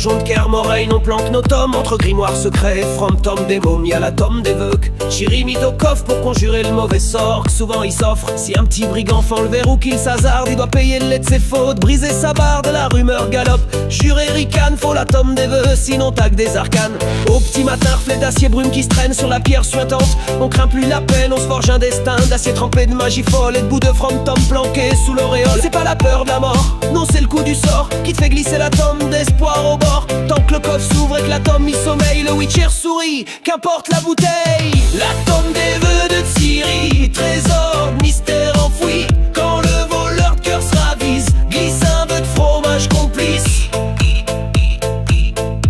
donjon de Kermoraine, on planque nos tomes entre grimoires secrets. From tome des momies à la tome des veuques, Chiri mit au coffre pour conjurer le mauvais sort que souvent il s'offre. Si un petit brigand fend le verrou qu'il s'hasarde, il doit payer le lait de ses fautes, briser sa barre de la rumeur galope. Juré ricane, faut la tome des vœux, sinon tac des arcanes. Au petit matin, reflet d'acier brume qui se traîne sur la pierre suintante. On craint plus la peine, on se forge un destin d'acier trempé de magie folle et de bouts de from tome planqués sous l'auréole. C'est pas la peur de la mort, non c'est le coup du sort qui te fait glisser la tome d'espoir au bord. Tant que le coffre s'ouvre et que la tome y sommeille, le Witcher sourit, qu'importe la bouteille. La tome des vœux de Ciri, trésor, mystère enfoui. Quand le voleur de cœur se ravise, glisse un vœu de fromage complice.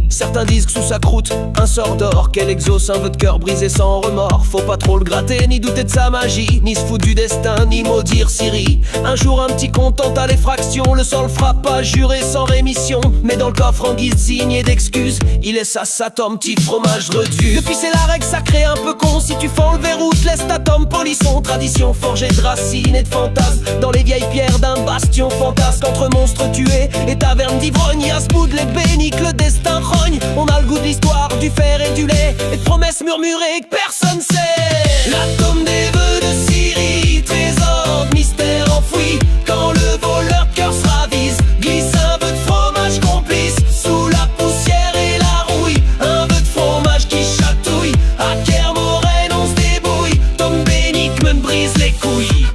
Certains disent que sous sa croûte, un sort d'or qu'elle exauce un vœu de cœur brisé sans remords. Faut pas trop le gratter, ni douter de sa magie, ni se foutre du destin, ni maudire Ciri. Un jour un petit content à l'effraction, le sort le fera pas jurer sans rémission. Mais dans le coffre en guise de signe et d'excuse, il laisse à sa tome petit fromage redu. Depuis c'est la règle sacrée un peu con, si tu fends le verrou, te laisse ta tome polisson. Tradition forgée de racines et de fantasmes, dans les vieilles pierres d'un bastion fantasque. Entre monstres tués et tavernes d'ivrogne, y'a ce bout de l'ébénie que le destin rogne. On a le goût de l'histoire, du fer et du lait, et de promesses murmurées que personne sait. La tome des vœux de Ciri, trésor, mystère enfoui. Quand le voleur de cœur se ravise, glisse un vœu de fromage complice. Sous la poussière et la rouille, un vœu de fromage qui chatouille. À Kermoraine on se débrouille, tome bénique me brise les couilles.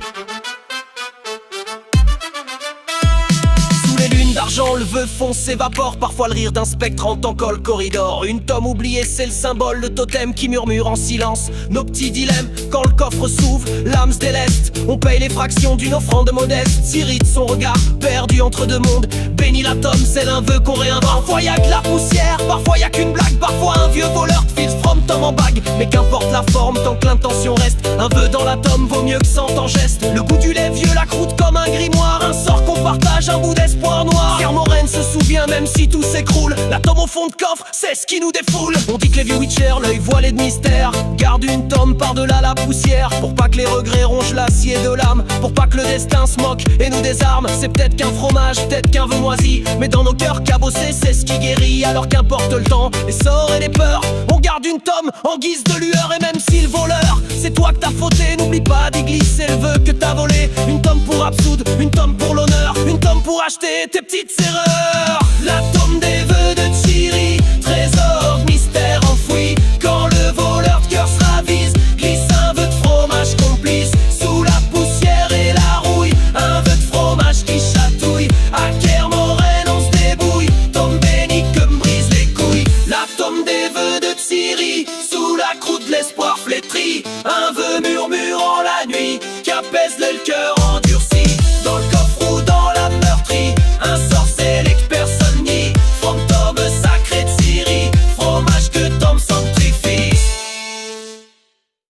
D'argent, le vœu fond s'évapore, parfois le rire d'un spectre entend le corridor. Une tome oubliée, c'est le symbole, le totem qui murmure en silence nos petits dilemmes. Quand le coffre s'ouvre, l'âme se déleste, on paye les fractions d'une offrande modeste. Ciri de son regard, perdu entre deux mondes, bénit la tome, c'est un vœu qu'on réinvente. Parfois y'a que la poussière, parfois y'a qu'une blague, parfois un vieux voleur te file from tome en bague. Mais qu'importe la forme, tant que l'intention reste, un vœu dans la tome vaut mieux que 100 en geste. Le goût du lait vieux, la croûte comme un grimoire, un sort qu'on partage, un bout d'espoir noir. Kermoraine se souvient même si tout s'écroule, la tome au fond de coffre, c'est ce qui nous défoule. On dit que les vieux Witcher, l'œil voilé de mystère, gardent une tome par-delà la poussière, pour pas que les regrets rongent l'acier de l'âme, pour pas que le destin se moque et nous désarme. C'est peut-être qu'un fromage, peut-être qu'un vœu moisi, mais dans nos cœurs cabossés, c'est ce qui guérit. Alors qu'importe le temps, les sorts et les peurs, on garde une tome en guise de lueur. Et même si le voleur, c'est toi que t'as fauté, n'oublie pas d'y glisser le vœu que t'as volé. Une tome pour absoudre, une tome pour l'honneur, une tome pour acheter tes petites erreurs.